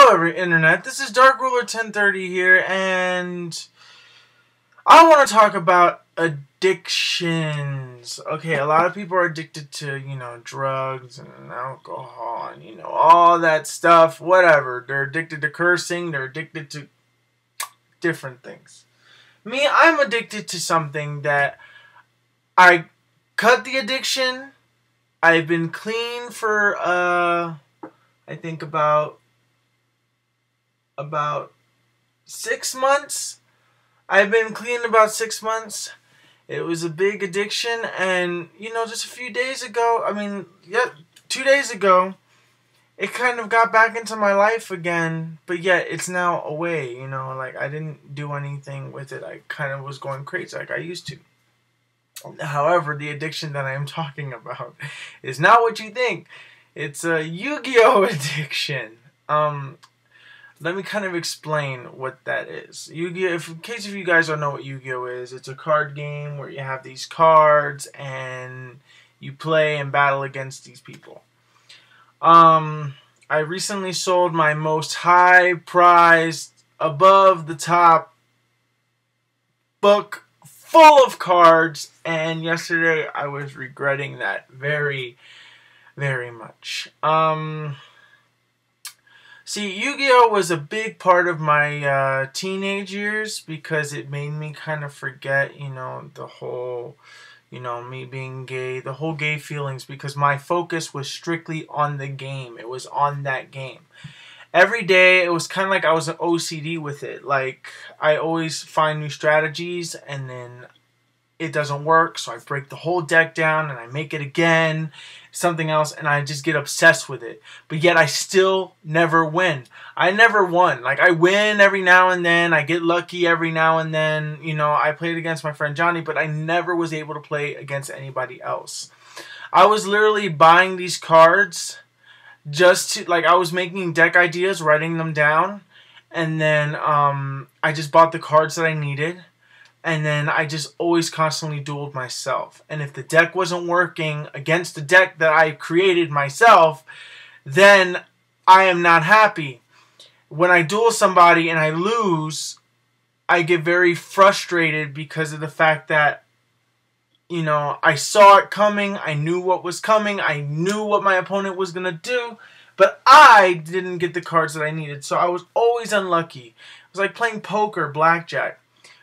Internet. This is Dark Ruler 1030 here, and I want to talk about addictions. Okay, a lot of people are addicted to, drugs and alcohol and, all that stuff, whatever. They're addicted to cursing, they're addicted to different things. Me, I'm addicted to something that I cut the addiction. I've been clean for, I think about 6 months. I've been clean about 6 months. It was a big addiction, and just a few days ago, 2 days ago, it kind of got back into my life again, but yet it's now away, like I didn't do anything with it. I kind of was going crazy like I used to. However, the addiction that I am talking about is not what you think. It's a Yu-Gi-Oh addiction. Let me kind of explain what that is. Yu-Gi-Oh, in case if you guys don't know what Yu-Gi-Oh is, it's a card game where you have these cards and you play and battle against these people. I recently sold my most high-priced, above-the-top book full of cards, and yesterday I was regretting that very, very much. See, Yu-Gi-Oh was a big part of my teenage years because it made me kind of forget, the whole, me being gay, the whole gay feelings, because my focus was strictly on the game. It was on that game. Every day, it was kind of like I was an OCD with it. Like, I always find new strategies, and then it doesn't work, so I break the whole deck down, and I make it again, something else, and I just get obsessed with it. But yet, I still never win. I never won. Like, I win every now and then. I get lucky every now and then. I played against my friend Johnny, but I never was able to play against anybody else. I was literally buying these cards just to, like, I was making deck ideas, writing them down, and then I just bought the cards that I needed, and then I just always constantly dueled myself. And if the deck wasn't working against the deck that I created myself, then I am not happy. When I duel somebody and I lose, I get very frustrated because of the fact that I saw it coming. I knew what was coming. I knew what my opponent was going to do. But I didn't get the cards that I needed. So I was always unlucky. It was like playing poker, blackjack.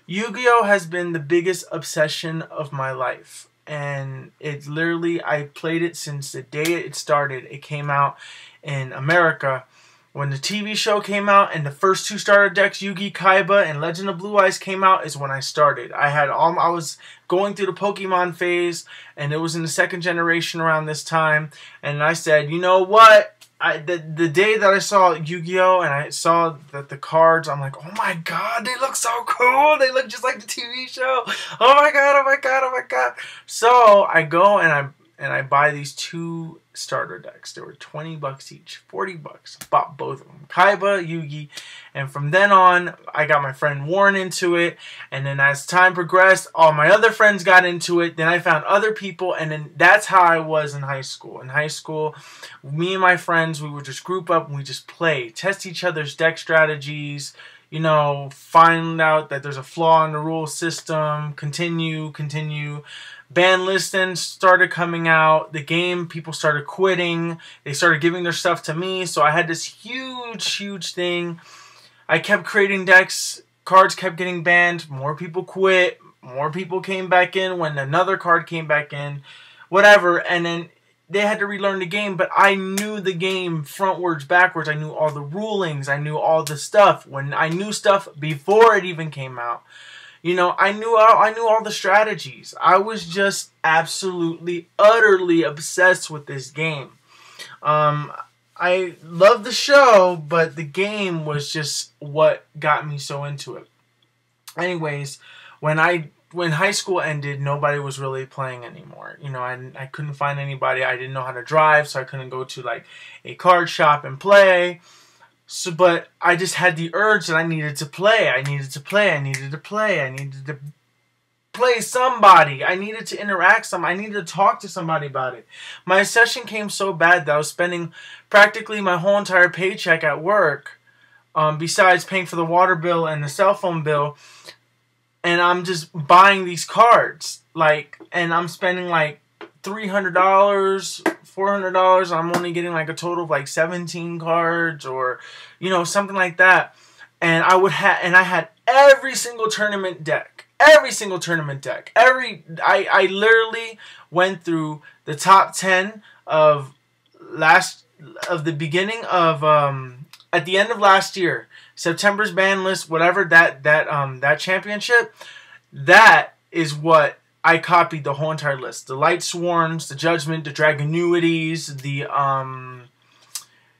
Yu-Gi-Oh has been the biggest obsession of my life. And it's literally, I played it since the day it started. It came out in America. When the TV show came out and the first two starter decks, Yu-Gi Kaiba and Legend of Blue Eyes came out, is when I started. I was going through the Pokemon phase, and it was in the second generation around this time. And I said, you know what? The day that I saw Yu-Gi-Oh! And I saw that the cards, I'm like, oh my god, they look so cool. They look just like the TV show. Oh my god, oh my god, oh my god. So I go and I buy these two starter decks. They were 20 bucks each, 40 bucks. Bought both of them, Kaiba, Yugi, and from then on, I got my friend Warren into it, and then as time progressed, all my other friends got into it, then I found other people, and then that's how I was in high school. In high school, me and my friends, we would just group up and we just play, test each other's deck strategies, find out that there's a flaw in the rule system, continue. Ban listings started coming out. The game, people started quitting. They started giving their stuff to me. So I had this huge thing. I kept creating decks. Cards kept getting banned. More people quit. More people came back in when another card came back in. Whatever. And then they had to relearn the game. But I knew the game frontwards, backwards. I knew all the rulings. I knew all the stuff. When I knew stuff before it even came out. I knew all the strategies. I was just absolutely, utterly obsessed with this game. I loved the show, but the game was just what got me so into it. Anyways, when high school ended, nobody was really playing anymore. I couldn't find anybody. I didn't know how to drive, so I couldn't go to like a card shop and play. So, but I just had the urge that I needed to play. I needed to play somebody. I needed to interact I needed to talk to somebody about it. My session came so bad that I was spending practically my whole entire paycheck at work besides paying for the water bill and the cell phone bill. And I'm just buying these cards, like, and I'm spending like $300, $400. I'm only getting like a total of like 17 cards, or, you know, something like that. And I had every single tournament deck. I literally went through the top 10 of the beginning of at the end of last year, September's ban list, whatever, that championship. That is what I copied, the whole entire list. The Light Swarms, the Judgment, the Dragonuities,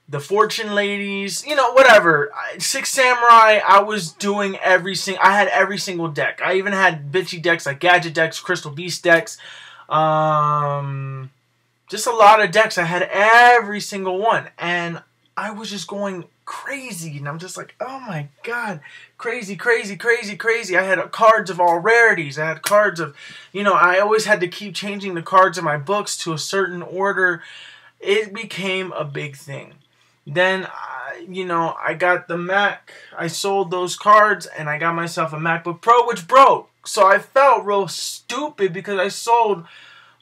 the Fortune Ladies, you know, whatever. Six Samurai, I was doing I had every single deck. I even had bitchy decks like Gadget decks, Crystal Beast decks, just a lot of decks. I had every single one, and I was just going crazy, and I'm just like, oh my god, crazy, crazy, crazy, crazy. I had cards of all rarities. I had cards of, you know, I always had to keep changing the cards in my books to a certain order. It became a big thing. Then, you know, I got the Mac. I sold those cards, and I got myself a MacBook Pro, which broke. So I felt real stupid because I sold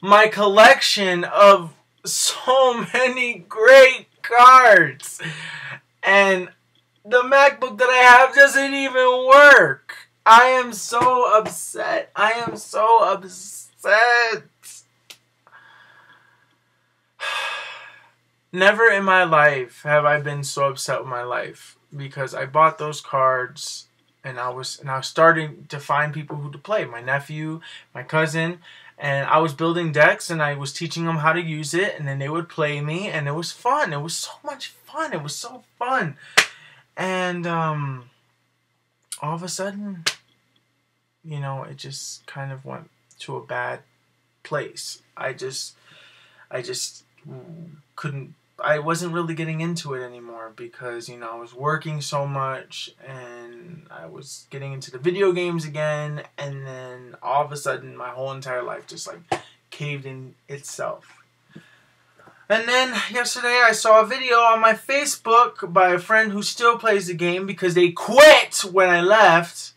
my collection of so many great cards. And the MacBook that I have doesn't even work. I am so upset. I am so upset. Never in my life have I been so upset with my life, because I bought those cards, and I was starting to find people who to play. My nephew, my cousin, and I was building decks, and I was teaching them how to use it, and then they would play me, and it was fun. It was so much fun. It was so fun. And all of a sudden, you know, it just kind of went to a bad place. I just couldn't. I wasn't really getting into it anymore, because, you know, I was working so much, and I was getting into the video games again, and then all of a sudden my whole entire life just like caved in itself. And then yesterday I saw a video on my Facebook by a friend who still plays the game, because they quit when I left.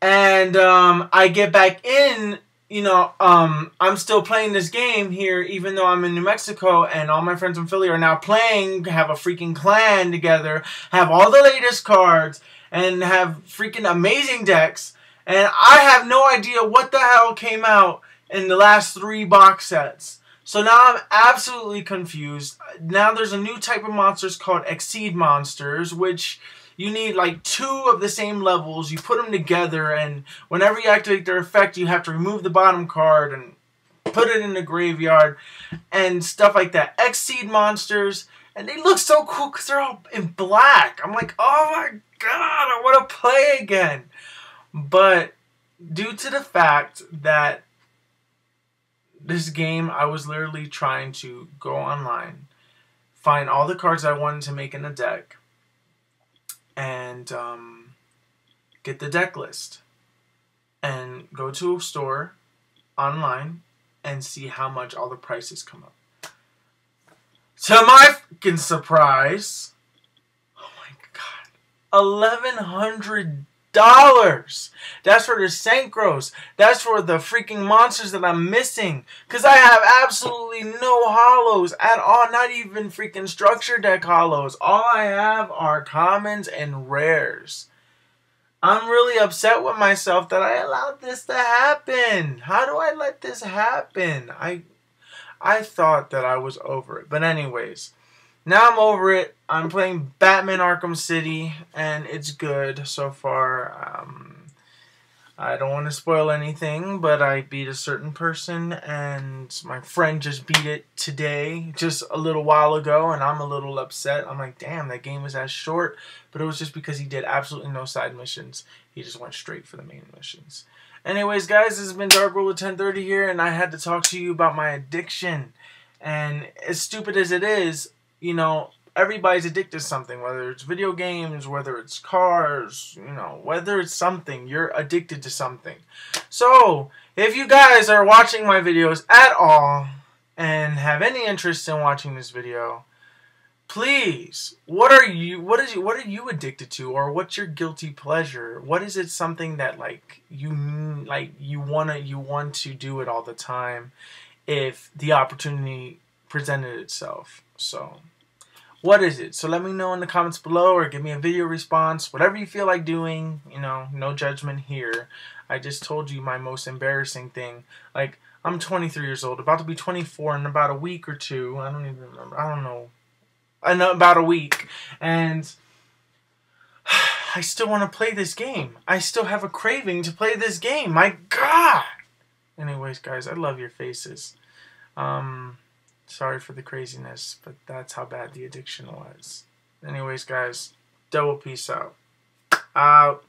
And I get back in. You know, I'm still playing this game here, even though I'm in New Mexico, and all my friends in Philly are now playing, have a freaking clan together, have all the latest cards, and have freaking amazing decks. And I have no idea what the hell came out in the last 3 box sets. So now I'm absolutely confused. Now there's a new type of monsters called Exceed monsters, which you need like 2 of the same levels. You put them together, and whenever you activate their effect, you have to remove the bottom card and put it in the graveyard and stuff like that. Exceed monsters, and they look so cool because they're all in black. I'm like, oh my god, I want to play again. But due to the fact that this game, I was literally trying to go online, find all the cards I wanted to make in a deck, and get the deck list, and go to a store online and see how much all the prices come up. To my fucking surprise, oh my god, $1,100. That's for the synchros. That's for the freaking monsters that I'm missing. Because I have absolutely no hollows at all. Not even freaking structure deck hollows. All I have are commons and rares. I'm really upset with myself that I allowed this to happen. How do I let this happen? I thought that I was over it. But anyways, now I'm over it. I'm playing Batman Arkham City, and it's good so far. I don't want to spoil anything, but I beat a certain person, and my friend just beat it today, just a little while ago, and I'm a little upset. I'm like, damn, that game was that short, but it was just because he did absolutely no side missions. He just went straight for the main missions. Anyways, guys, this has been Dark Ruler 1030 here, and I had to talk to you about my addiction. And as stupid as it is, you know, everybody's addicted to something, whether it's video games, whether it's cars, you know, whether it's something, you're addicted to something. So, if you guys are watching my videos at all and have any interest in watching this video, Please, what are you addicted to, or what's your guilty pleasure? What is it, something that you want to do it all the time if the opportunity presented itself? So what is it? So let me know in the comments below, or give me a video response, whatever you feel like doing. No judgment here. I just told you my most embarrassing thing. Like, I'm 23 years old, about to be 24 in about a week or two. I don't even remember. I don't know. I know, about a week. And I still want to play this game. I still have a craving to play this game. My God! Anyways, guys, I love your faces. Sorry for the craziness, but that's how bad the addiction was. Anyways, guys, double peace out. Out.